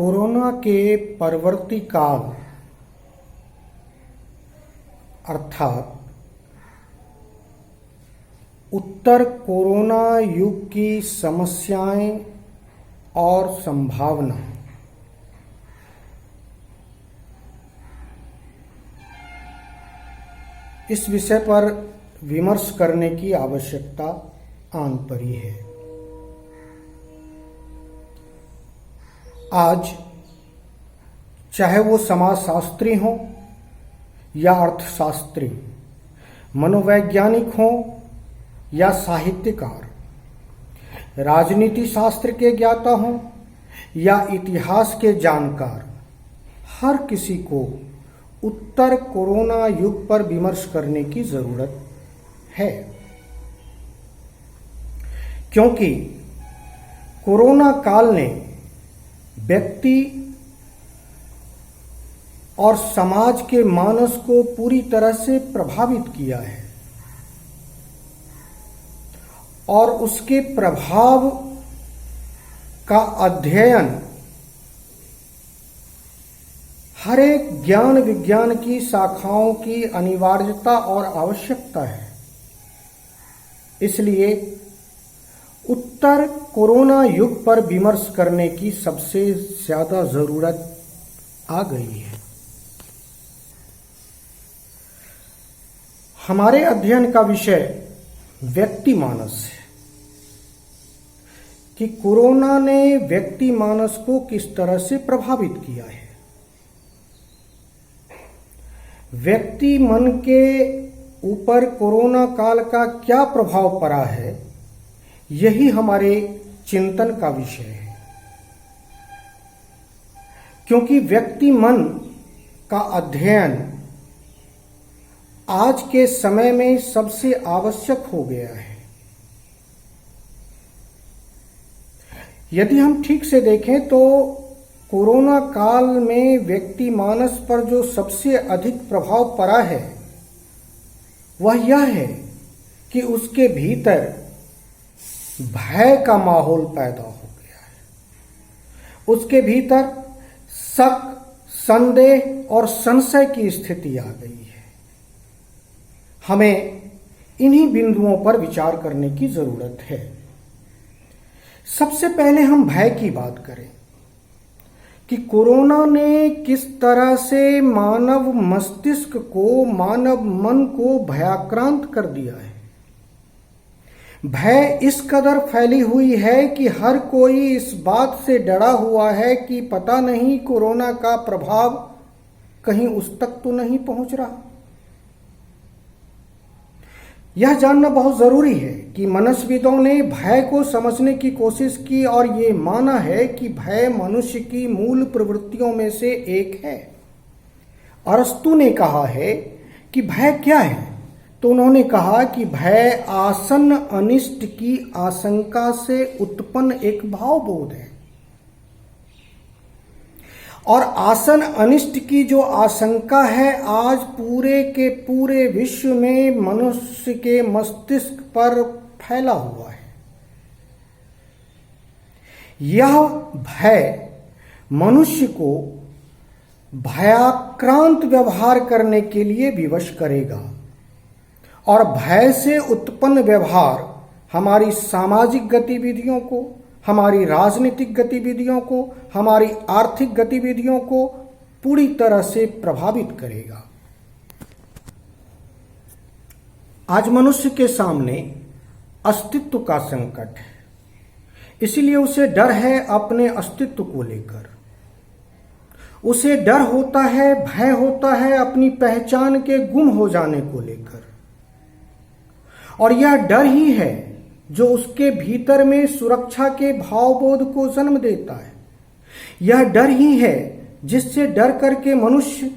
Corona के परवर्ती काल अर्थात उत्तर कोरोना युग की समस्याएं और संभावना इस विषय पर विमर्श करने की आवश्यकता आन पड़ी है। आज चाहे वो समाजशास्त्री हों या अर्थशास्त्री, मनोवैज्ञानिक हों या साहित्यकार, राजनीति शास्त्र के ज्ञाता हों या इतिहास के जानकार, हर किसी को उत्तर कोरोना युग पर विमर्श करने की जरूरत है, क्योंकि कोरोना काल ने व्यक्ति और समाज के मानस को पूरी तरह से प्रभावित किया है और उसके प्रभाव का अध्ययन हर एक ज्ञान विज्ञान की शाखाओं की अनिवार्यता और आवश्यकता है। इसलिए उत्तर कोरोना युग पर विमर्श करने की सबसे ज्यादा जरूरत आ गई है। हमारे अध्ययन का विषय व्यक्ति मानस है कि कोरोना ने व्यक्ति मानस को किस तरह से प्रभावित किया है। व्यक्ति मन के ऊपर कोरोना काल का क्या प्रभाव पड़ा है, यही हमारे चिंतन का विषय है, क्योंकि व्यक्ति मन का अध्ययन आज के समय में सबसे आवश्यक हो गया है। यदि हम ठीक से देखें तो कोरोना काल में व्यक्ति मानस पर जो सबसे अधिक प्रभाव पड़ा है वह यह है कि उसके भीतर भय का माहौल पैदा हो गया है। उसके भीतर शक, संदेह और संशय की स्थिति आ गई है। हमें इन्हीं बिंदुओं पर विचार करने की जरूरत है। सबसे पहले हम भय की बात करें कि कोरोना ने किस तरह से मानव मस्तिष्क को, मानव मन को भयाक्रांत कर दिया है। भय इस कदर फैली हुई है कि हर कोई इस बात से डरा हुआ है कि पता नहीं कोरोना का प्रभाव कहीं उस तक तो नहीं पहुंच रहा। यह जानना बहुत जरूरी है कि मनस्विदों ने भय को समझने की कोशिश की और ये माना है कि भय मनुष्य की मूल प्रवृत्तियों में से एक है। अरस्तु ने कहा है कि भय क्या है, तो उन्होंने कहा कि भय आसन्न अनिष्ट की आशंका से उत्पन्न एक भावबोध है और आसन अनिष्ट की जो आशंका है आज पूरे के पूरे विश्व में मनुष्य के मस्तिष्क पर फैला हुआ है। यह भय मनुष्य को भयाक्रांत व्यवहार करने के लिए विवश करेगा और भय से उत्पन्न व्यवहार हमारी सामाजिक गतिविधियों को, हमारी राजनीतिक गतिविधियों को, हमारी आर्थिक गतिविधियों को पूरी तरह से प्रभावित करेगा। आज मनुष्य के सामने अस्तित्व का संकट है, इसीलिए उसे डर है अपने अस्तित्व को लेकर। उसे डर होता है, भय होता है अपनी पहचान के गुम हो जाने को लेकर, और यह डर ही है जो उसके भीतर में सुरक्षा के भावबोध को जन्म देता है। यह डर ही है जिससे डर करके मनुष्य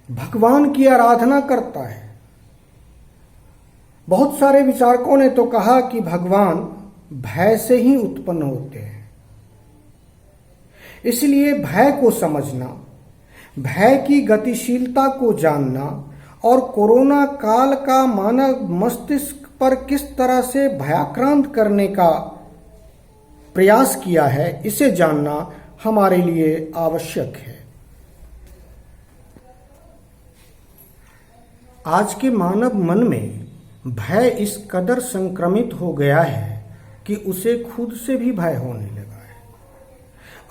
भगवान की आराधना करता है। बहुत सारे विचारकों ने तो कहा कि भगवान भय से ही उत्पन्न होते हैं। इसलिए भय को समझना, भय की गतिशीलता को जानना और कोरोना काल का मानव मस्तिष्क पर किस तरह से भयाक्रांत करने का प्रयास किया है, इसे जानना हमारे लिए आवश्यक है। आज के मानव मन में भय इस कदर संक्रमित हो गया है कि उसे खुद से भी भय होने लगा है,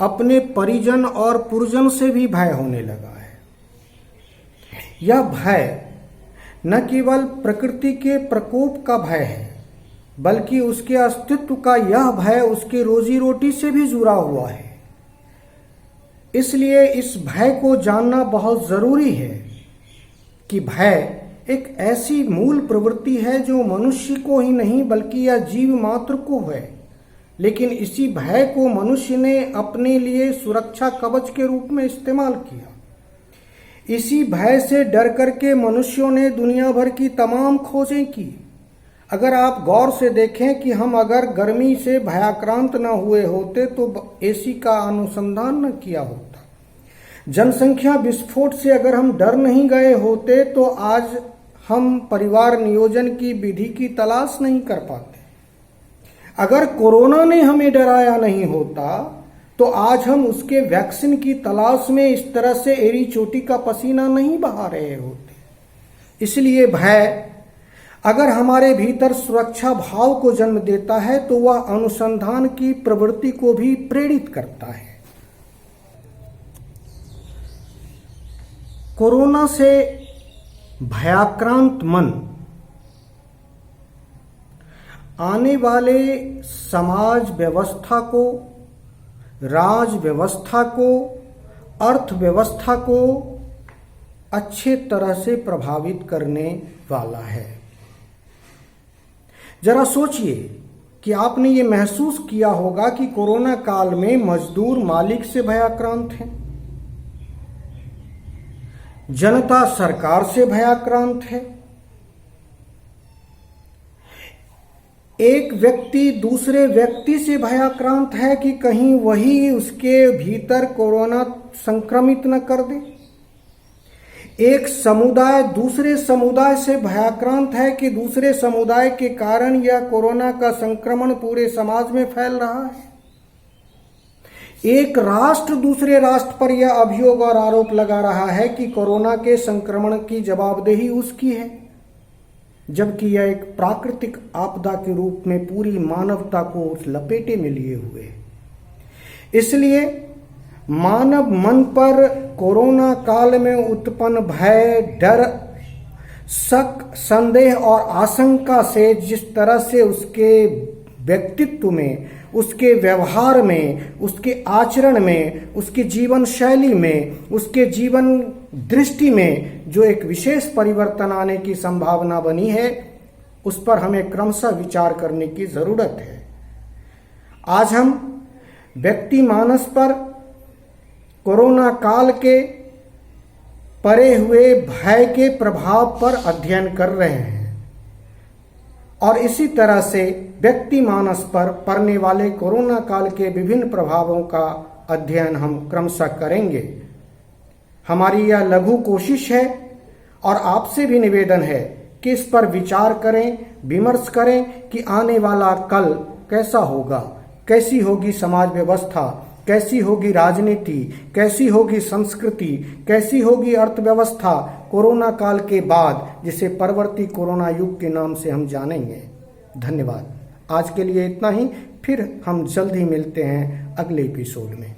अपने परिजन और पुरजन से भी भय होने लगा है। यह भय न केवल प्रकृति के प्रकोप का भय है, बल्कि उसके अस्तित्व का यह भय उसके रोजी रोटी से भी जुड़ा हुआ है। इसलिए इस भय को जानना बहुत जरूरी है कि भय एक ऐसी मूल प्रवृत्ति है जो मनुष्य को ही नहीं बल्कि यह जीव मात्र को है, लेकिन इसी भय को मनुष्य ने अपने लिए सुरक्षा कवच के रूप में इस्तेमाल किया। इसी भय से डर करके मनुष्यों ने दुनिया भर की तमाम खोजें की। अगर आप गौर से देखें कि हम अगर गर्मी से भयाक्रांत न हुए होते तो एसी का अनुसंधान न किया होता। जनसंख्या विस्फोट से अगर हम डर नहीं गए होते तो आज हम परिवार नियोजन की विधि की तलाश नहीं कर पाते। अगर कोरोना ने हमें डराया नहीं होता तो आज हम उसके वैक्सीन की तलाश में इस तरह से एड़ी चोटी का पसीना नहीं बहा रहे होते। इसलिए भय अगर हमारे भीतर सुरक्षा भाव को जन्म देता है तो वह अनुसंधान की प्रवृत्ति को भी प्रेरित करता है। कोरोना से भयाक्रांत मन आने वाले समाज व्यवस्था को, राज व्यवस्था को, अर्थव्यवस्था को अच्छे तरह से प्रभावित करने वाला है। जरा सोचिए कि आपने ये महसूस किया होगा कि कोरोना काल में मजदूर मालिक से भयाक्रांत हैं, जनता सरकार से भयाक्रांत है, एक व्यक्ति दूसरे व्यक्ति से भयाक्रांत है कि कहीं वही उसके भीतर कोरोना संक्रमित न कर दे। एक समुदाय दूसरे समुदाय से भयाक्रांत है कि दूसरे समुदाय के कारण यह कोरोना का संक्रमण पूरे समाज में फैल रहा है। एक राष्ट्र दूसरे राष्ट्र पर यह अभियोग और आरोप लगा रहा है कि कोरोना के संक्रमण की जवाबदेही उसकी है, जबकि यह एक प्राकृतिक आपदा के रूप में पूरी मानवता को उस लपेटे में लिए हुए है। इसलिए मानव मन पर कोरोना काल में उत्पन्न भय, डर, शक, संदेह और आशंका से जिस तरह से उसके व्यक्तित्व में, उसके व्यवहार में, उसके आचरण में, उसके जीवन शैली में, उसके जीवन दृष्टि में जो एक विशेष परिवर्तन आने की संभावना बनी है, उस पर हमें क्रमशः विचार करने की जरूरत है। आज हम व्यक्ति मानस पर कोरोना काल के परे हुए भय के प्रभाव पर अध्ययन कर रहे हैं और इसी तरह से व्यक्ति मानस पर पड़ने वाले कोरोना काल के विभिन्न प्रभावों का अध्ययन हम क्रमशः करेंगे। हमारी यह लघु कोशिश है और आपसे भी निवेदन है कि इस पर विचार करें, विमर्श करें कि आने वाला कल कैसा होगा, कैसी होगी समाज व्यवस्था, कैसी होगी राजनीति, कैसी होगी संस्कृति, कैसी होगी अर्थव्यवस्था कोरोना काल के बाद, जिसे परवर्ती कोरोना युग के नाम से हम जानेंगे। धन्यवाद। आज के लिए इतना ही, फिर हम जल्द ही मिलते हैं अगले एपिसोड में।